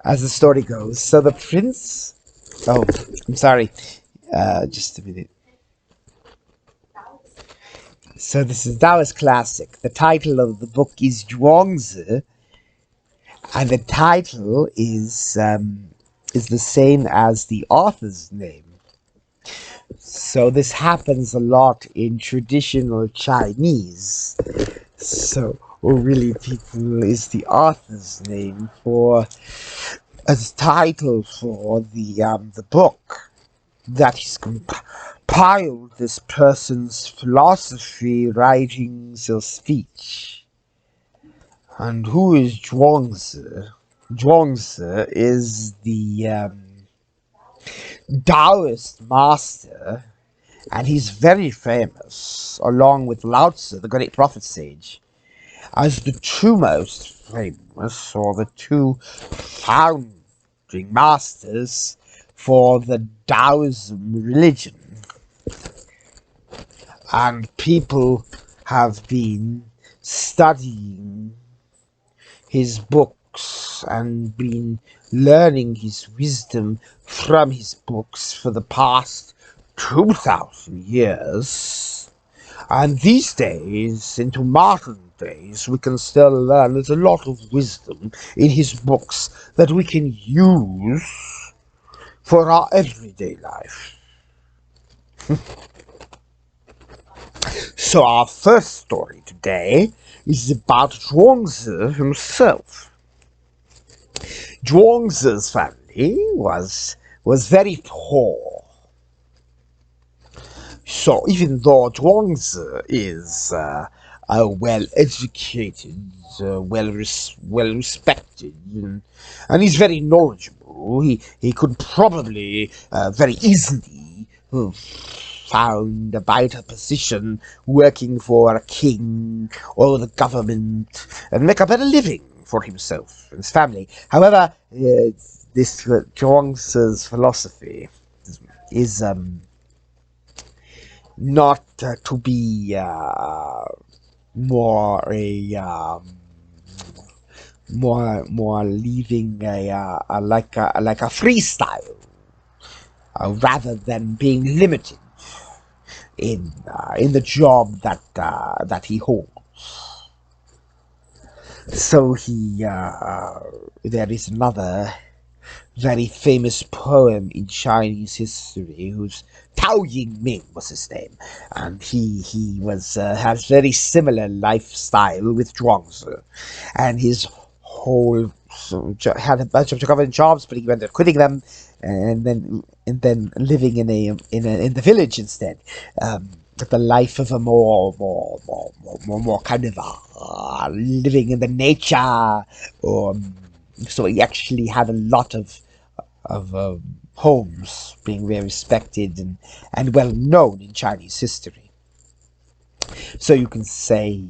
As the story goes. So the prince. Oh, I'm sorry. Just a minute. So this is Taoist classic. The title of the book is Zhuang Tzu, and the title is the same as the author's name. So this happens a lot in traditional Chinese. So really, people is the author's name for as title for the book that he's compiled this person's philosophy, writings, or speech. And who is Zhuang Tzu? Zhuang Tzu is the Taoist master, and he's very famous, along with Lao Tzu, the great prophet sage, as the two most famous, or the two founding masters for the Taoism religion. And people have been studying his books and been learning his wisdom from his books for the past 2,000 years. And these days, into modern days, we can still learn there's a lot of wisdom in his books that we can use for our everyday life. So our first story today is about Zhuang Tzu himself. Zhuang Tzu's family was very poor. So even though Zhuang Tzu is a well-educated, well-respected, and he's very knowledgeable, he could probably very easily have found a better position working for a king or the government and make a better living for himself and his family. However, this Zhuang Tzu's philosophy is not to be more leaving like a freestyle rather than being limited in the job that he holds. So there is another very famous poem in Chinese history whose Tao Yingming was his name, and he was has very similar lifestyle with Zhuang Tzu, and his whole had a bunch of government jobs, but he ended up quitting them, and then living in the village instead. The life of a more kind of living in the nature, so he actually had a lot of poems being very respected and well known in Chinese history. So you can say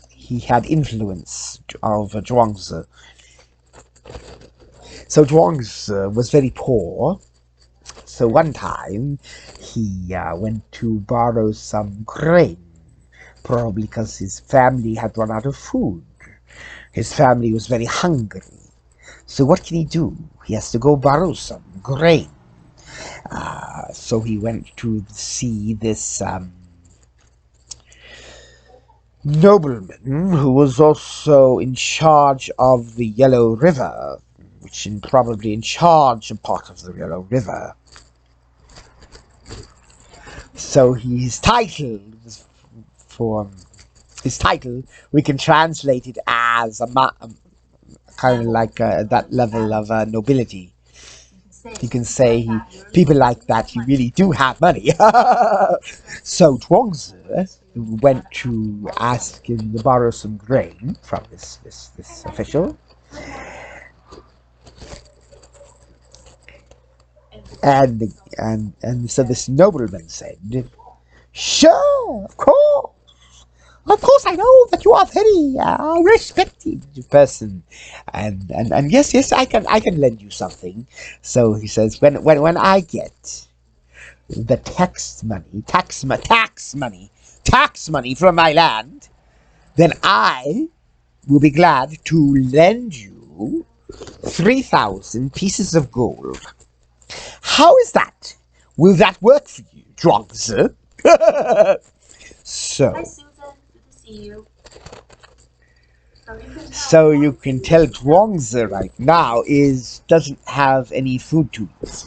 he had influence of Zhuang Tzu. So Zhuang Tzu was very poor. So one time he went to borrow some grain, probably because his family had run out of food. His family was very hungry. So what can he do? He has to go borrow some grain. So he went to see this nobleman who was also in charge of the Yellow River, probably in charge of part of the Yellow River. So his title we can translate it as kind of like that level of nobility. You can say people like that, you really do have money. So Zhuang Tzu went to ask him to borrow some grain from this official. And so this nobleman said, "Sure, of course. Of course, I know that you are a very respected person, and yes, I can lend you something." So he says, when I get the tax money from my land, then I will be glad to lend you 3,000 pieces of gold. How is that? Will that work for you, Zhuang Tzu? So, Hi Susan, good to see you. so you can tell Zhuang Tzu right now doesn't have any food to eat.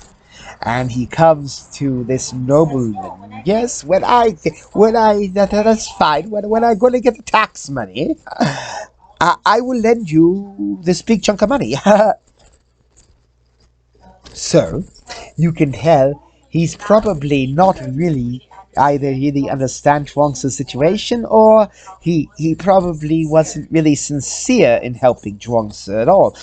And he comes to this nobleman. Yes, that's fine. When I'm going to get the tax money, I will lend you this big chunk of money. So, you can tell he's probably not really either really understand Zhuangzi's situation, or he probably wasn't really sincere in helping Zhuangzi at all.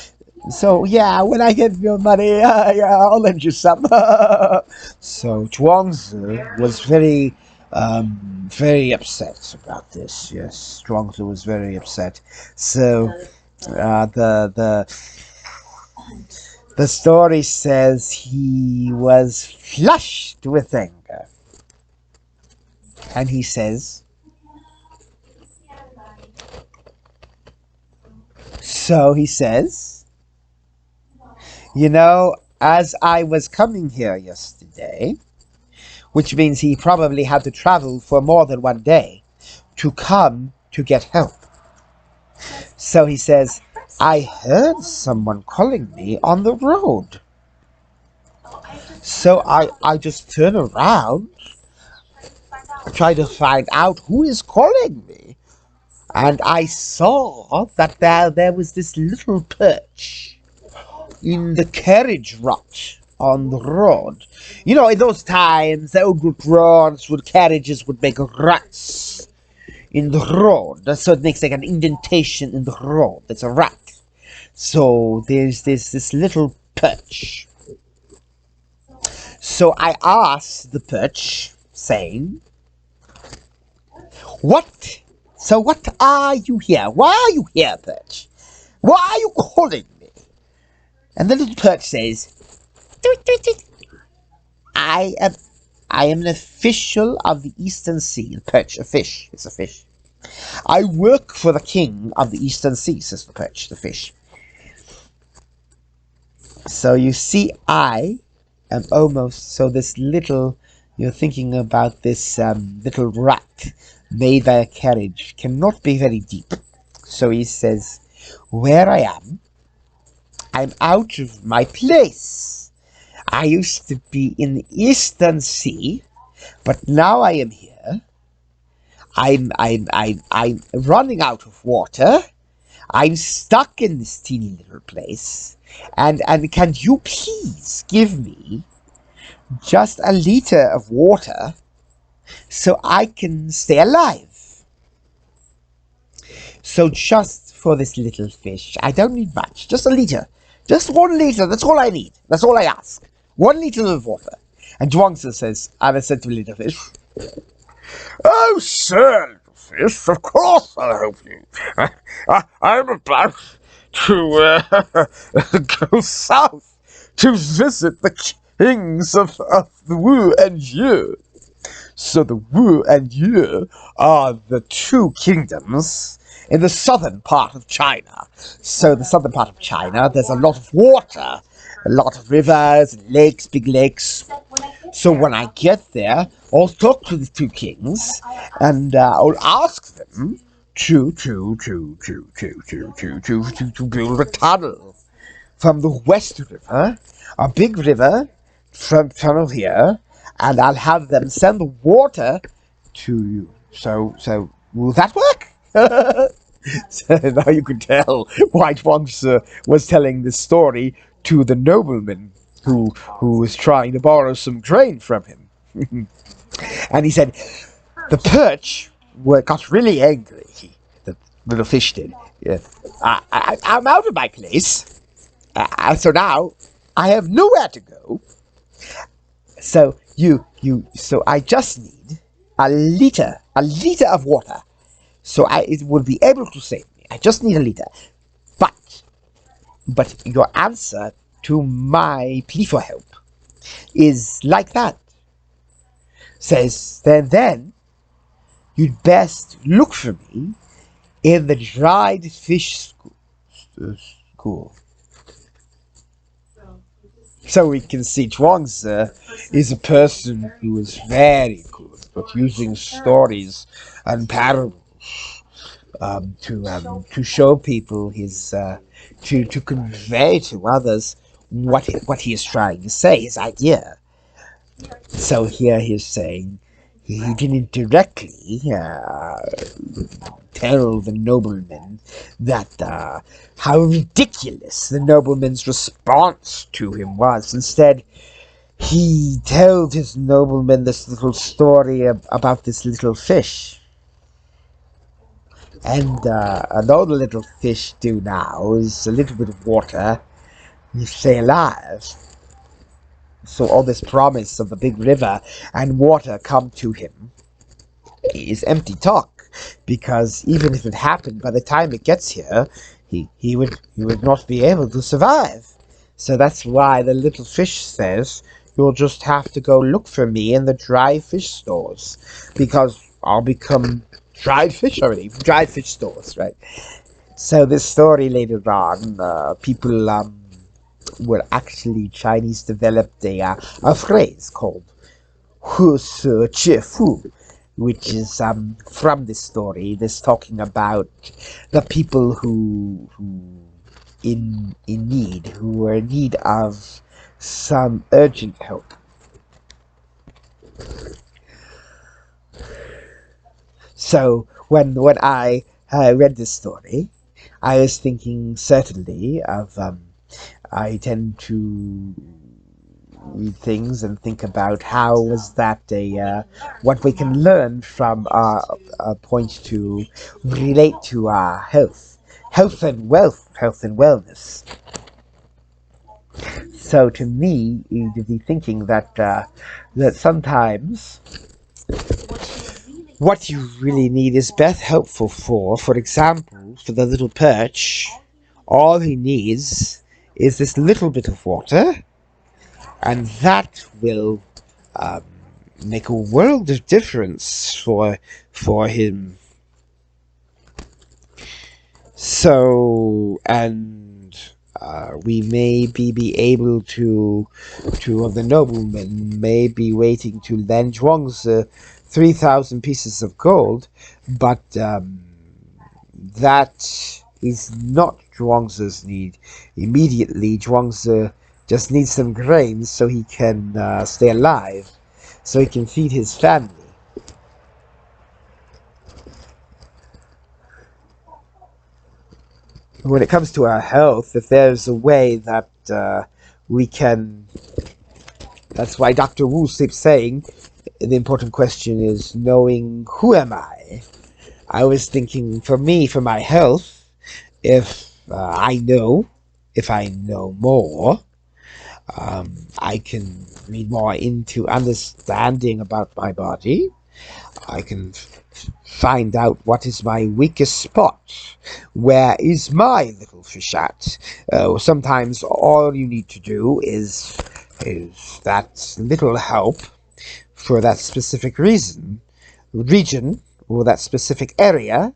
So yeah, when I get your money, yeah, I'll lend you some. So Zhuangzi was very upset about this. Yes, Zhuangzi was very upset. So the story says he was flushed with anger, and he says, so he says, as I was coming here yesterday, which means he probably had to travel for more than one day to come to get help. So he says, I heard someone calling me on the road. So I just turn around, try to find out who is calling me. And I saw that there was this little perch in the carriage rut on the road. In those times, the old roads with carriages would make ruts in the road. So it makes like an indentation in the road. That's a rut. So there's this little perch. So I asked the perch, saying, What? So what are you here? Why are you here, perch? Why are you calling me? And the little perch says, "Tweet, tweet, tweet. I am an official of the Eastern Sea." The perch, a fish. It's a fish. I work for the king of the Eastern Sea, says the perch, the fish. So you see, I am almost, so this little, you're thinking about this little rat made by a carriage cannot be very deep. So he says, where I am, I'm out of my place. I used to be in the Eastern Sea, but now I am here. I'm running out of water. I'm stuck in this teeny little place. And can you please give me just a liter of water so I can stay alive? So just for this little fish, I don't need much, just a liter. Just 1 liter, that's all I need. That's all I ask. 1 liter of water. And Zhuang Tzu says, I said to little fish, oh, sir, little fish, of course I'll help you. I'm about to go south to visit the kings of the Wu and Yu. So the Wu and Yu are the 2 kingdoms in the southern part of China. So the southern part of China, there's a lot of water, a lot of rivers, lakes, big lakes. So when I get there, I'll talk to the 2 kings, and I'll ask them to build a tunnel from the West River, a big river, from tunnel here, and I'll have them send the water to you. So will that work? So now you can tell why Zhuang Tzu was telling this story to the nobleman who was trying to borrow some grain from him. And he said, the perch got really angry. The little fish did. Yeah. I'm out of my place. So now I have nowhere to go. So so I just need a liter of water. So it will be able to save me. I just need a liter. But your answer to my plea for help is like that. Says, then you'd best look for me in the dried fish school. So we can see Zhuang Tzu is a person who is very good at using stories and parables to show people his to convey to others what he is trying to say, his idea. So here he's saying he didn't directly tell the nobleman that how ridiculous the nobleman's response to him was. Instead, he told his nobleman this little story about this little fish. And all the little fish do now is a little bit of water, you stay alive. So all this promise of a big river and water come to him is empty talk, because even if it happened, by the time it gets here, he would not be able to survive. So that's why the little fish says, you'll just have to go look for me in the dry fish stores, because I'll become dried fish already. Dried fish stores, right? So this story later on, people were actually Chinese developed a phrase called Hu Su Chi Fu, which is from this story. This talking about the people who in need, who were in need of some urgent help. So when I read this story, I was thinking certainly of I tend to read things and think about how was that what we can learn from a point to relate to our health and wealth, health and wellness. So to me, you be thinking that that sometimes what you really need is best helpful for example, for the little perch, all he needs is this little bit of water, and that will make a world of difference for him. So, and we may be able to the nobleman may be waiting to lend Zhuang's 3,000 pieces of gold, but that is not Zhuang's need. Immediately, Zhuang's just needs some grains so he can stay alive, so he can feed his family. When it comes to our health, if there's a way that we can, that's why Dr. Wu keeps saying the important question is knowing who am I. I was thinking, for me, for my health, if I know more, I can read more into understanding about my body. I can find out what is my weakest spot. Where is my little fish at? Sometimes all you need to do is that little help for that specific region, or that specific area.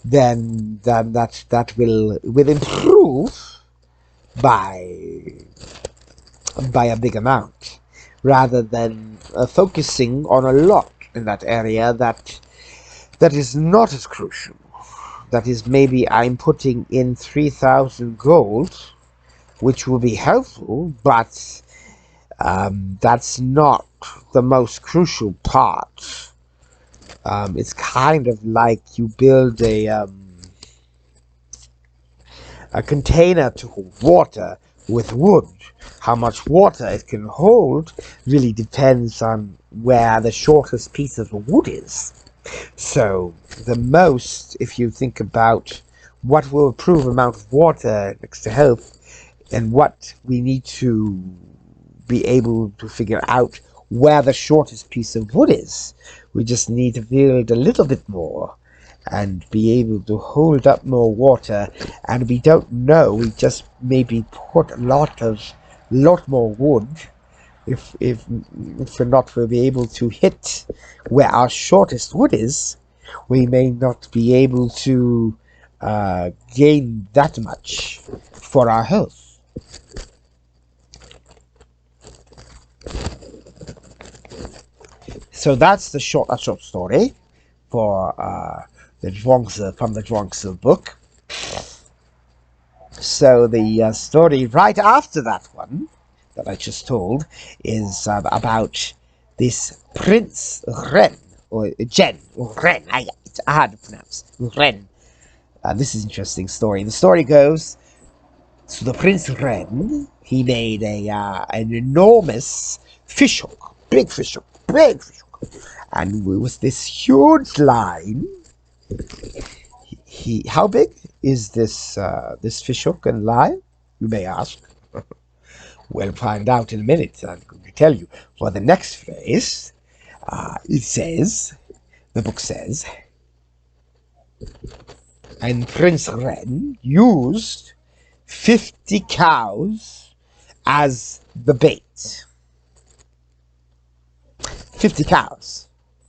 Then that will improve by a big amount, rather than focusing on a lot in that area that is not as crucial. That is, maybe I'm putting in 3,000 gold, which will be helpful, but that's not the most crucial part. It's kind of like you build a container to hold water with wood. How much water it can hold really depends on where the shortest piece of wood is. So the most, if you think about what will improve amount of water next to health, and what we need to be able to figure out where the shortest piece of wood is, we just need to build a little bit more and be able to hold up more water. And we don't know, we just maybe put a lot more wood. If we're not, we'll be able to hit where our shortest wood is, we may not be able to gain that much for our health. So that's a short story for the Zhuang Tzu, from the Zhuang Tzu book. So the story right after that one that I just told is about this Prince Ren, or Jen, or Ren. It's hard to pronounce. Ren. This is an interesting story. The story goes, so the Prince Ren, he made an enormous fish hook, big fish hook, and with this huge line. How big is this fish hook and line? You may ask. We'll find out in a minute. I'm going to tell you. For the next phrase, the book says, and Prince Ren used 50 cows as the bait. 50 cows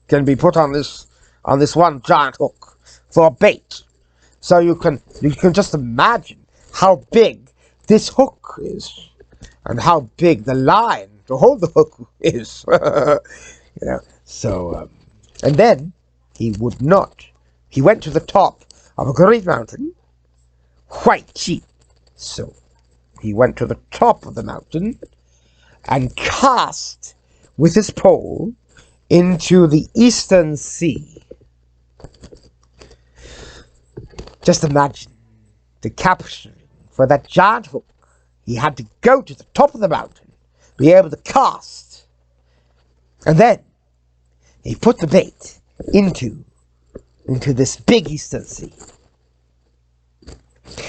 can be put on this one giant hook for bait. So you can just imagine how big this hook is, and how big the line to hold the hook is. So and then he would not. He went to the top of a great mountain, quite cheap. So he went to the top of the mountain and cast with his pole into the eastern sea. Just imagine the capturing for that giant hook. He had to go to the top of the mountain, be able to cast, and then he put the bait into this big eastern sea.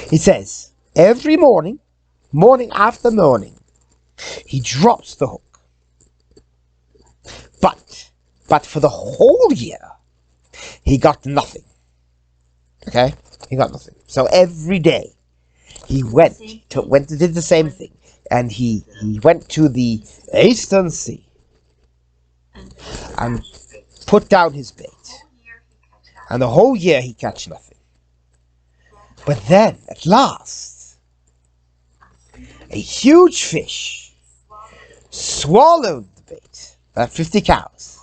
He says, every morning after morning, he drops the hook. But for the whole year, he got nothing. Okay? He got nothing. So every day he did the same thing. And he went to the eastern sea and put down his bait. And the whole year he catch nothing. But then, at last, a huge fish swallowed the bait. 50 cows.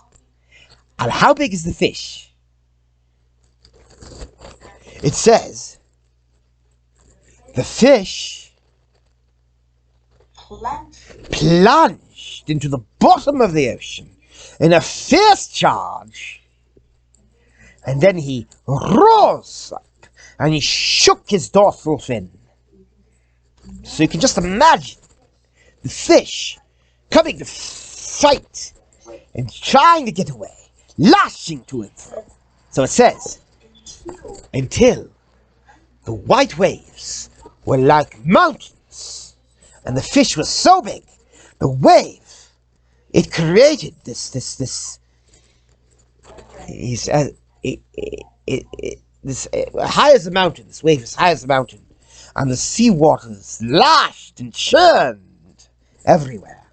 And how big is the fish? It says, the fish plunged into the bottom of the ocean in a fierce charge. And then he rose up and he shook his dorsal fin. So you can just imagine the fish coming to fight and trying to get away, lashing to and fro. So it says, until the white waves were like mountains, and the fish was so big, the wave, it created this high as a mountain. This wave is high as a mountain, and the sea waters lashed and churned everywhere.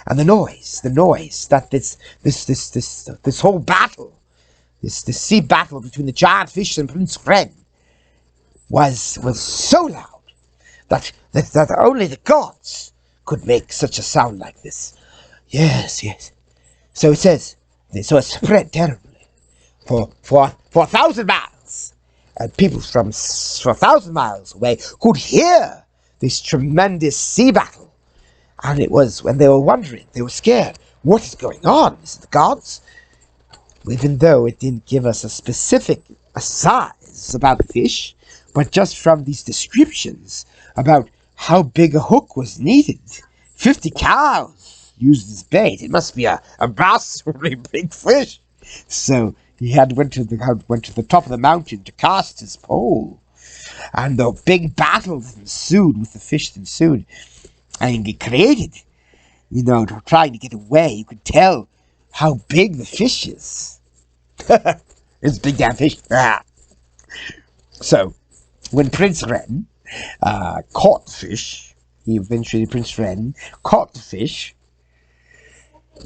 And the noise that this whole battle, this sea battle between the giant fish and Prince Ren was so loud that only the gods could make such a sound like this. Yes. So it says, so it spread terribly for 1,000 miles, and people from 1,000 miles away could hear this tremendous sea battle. And it was when they were wondering, they were scared. What is going on? Is it the gods? Even though it didn't give us a specific size about the fish, but just from these descriptions about how big a hook was needed. 50 cows used as bait. It must be a massively big fish. So he went to the top of the mountain to cast his pole. And the big battle that ensued with the fish ensued. And he created, trying to get away. You could tell how big the fish is. It's a big damn fish. So, when Prince Ren caught the fish, Prince Ren caught the fish,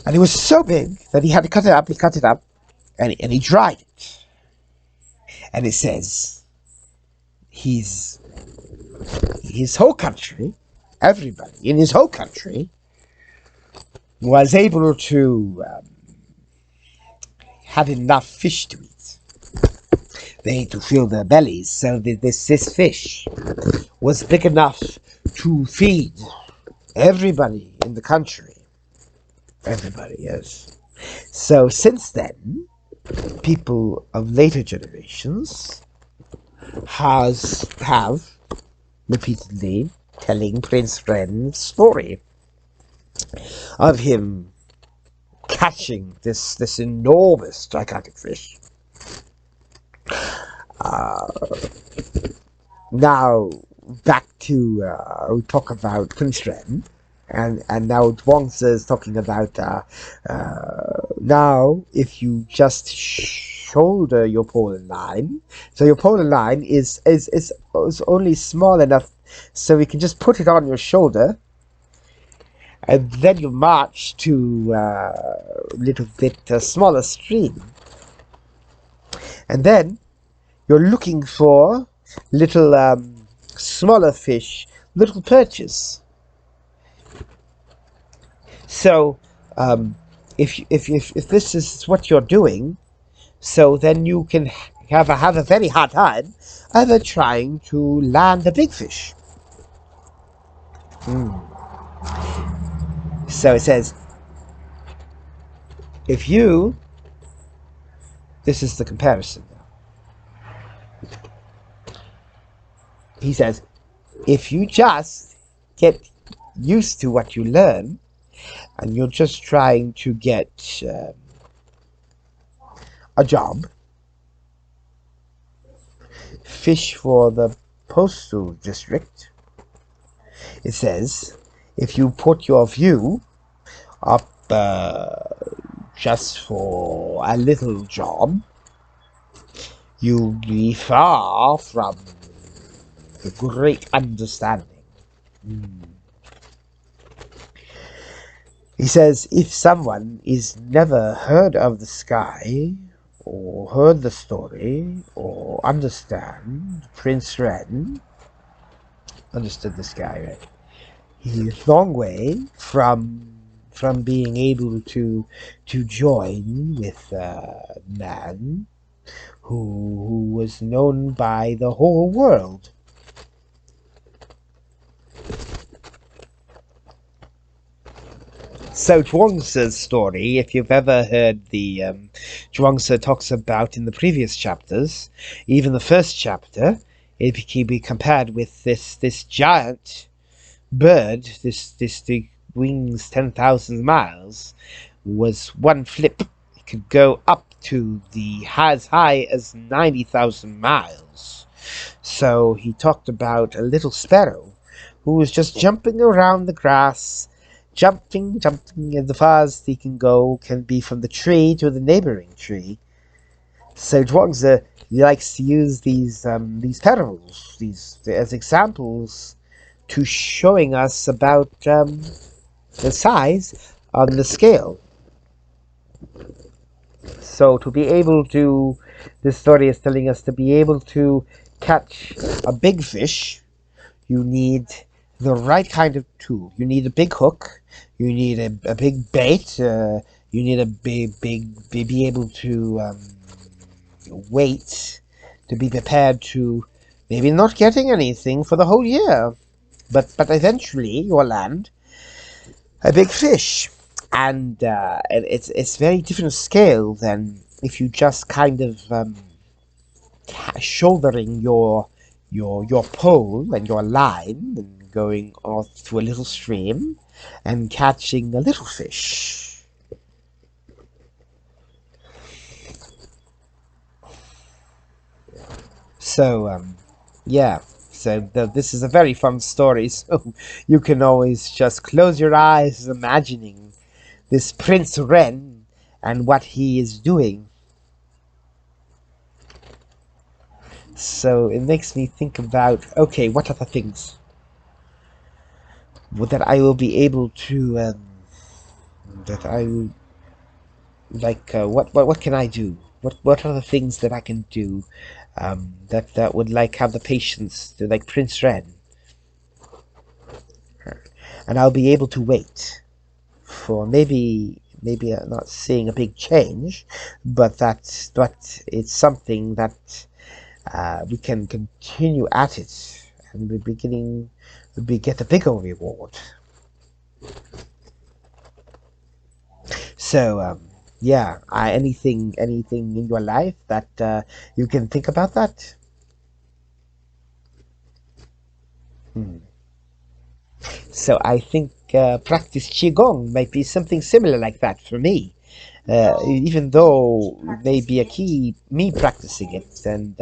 and it was so big that he had to cut it up. He cut it up, and he dried it. And it says his whole country, everybody in his whole country, was able to have enough fish to eat. They had to fill their bellies, so this fish was big enough to feed everybody in the country. Everybody, yes. So since then, people of later generations have repeatedly telling Prince Ren's story of him catching this enormous gigantic fish. Now back to we talk about Prince Ren, and now Zhuang Tzu is talking about now if you just shoulder your pole line, so your pole line is only small enough so you can just put it on your shoulder, and then you march to a little bit smaller stream, and then you're looking for little smaller fish, little perches. So if this is what you're doing, so then you can have a very hard time ever trying to land a big fish. So it says, if you, this is the comparison now. He says, if you just get used to what you learn, and you're just trying to get a job, fish for the postal district, it says, if you put your view up just for a little job, you'll be far from a great understanding. He says, if someone is never heard of the sky, or heard the story, or understand Prince Ren, understood the sky, right? He's a long way from being able to join with a man who was known by the whole world. So Zhuang Tzu's story, if you've ever heard the Zhuang Tzu talks about in the previous chapters, even the first chapter, it can be compared with this giant bird, this wings 10,000 miles, was one flip. It could go up to as high as 90,000 miles. So he talked about a little sparrow who was just jumping around the grass, jumping as far as he can go, can be from the tree to the neighboring tree. So Zhuangzi likes to use these parables, as examples to showing us about the size on the scale. So to be able to, this story is telling us to be able to catch a big fish, you need the right kind of tool. You need a big hook. You need a big bait. You need a be able to wait, to be prepared to maybe not getting anything for the whole year, but eventually you'll land a big fish, and it's very different scale than if you just kind of shouldering your pole and your line and going off to a little stream and catching a little fish. So yeah, so this is a very fun story, so you can always just close your eyes imagining this Prince Ren and what he is doing. So it makes me think about, okay, what are the things that I will be able to, that I will, like, what can I do? What are the things that I can do that would like have the patience to like Prince Ren, and I'll be able to wait for maybe not seeing a big change, but it's something that we can continue at it, and we get a bigger reward. So yeah, anything in your life that you can think about that? Hmm. So I think practice qigong might be something similar like that for me. Even though maybe a key me practicing it and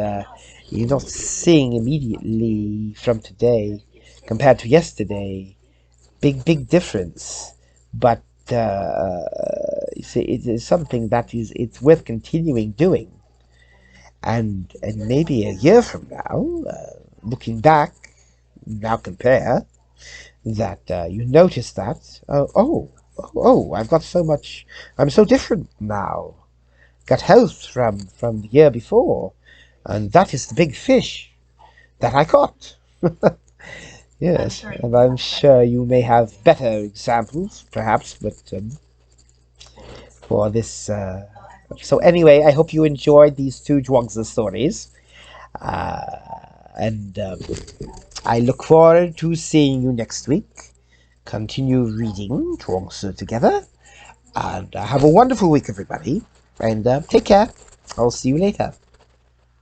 you're not seeing immediately from today compared to yesterday, big difference. But it is something that is it's worth continuing doing. And maybe a year from now, looking back, now compare that you notice that I've got so much, I'm so different now, got health from the year before, and that is the big fish that I caught. Yes, and I'm sure you may have better examples, perhaps, but for this. So anyway, I hope you enjoyed these two Zhuang Tzu stories, and I look forward to seeing you next week. Continue reading Zhuang Tzu together, and have a wonderful week, everybody. And take care. I'll see you later.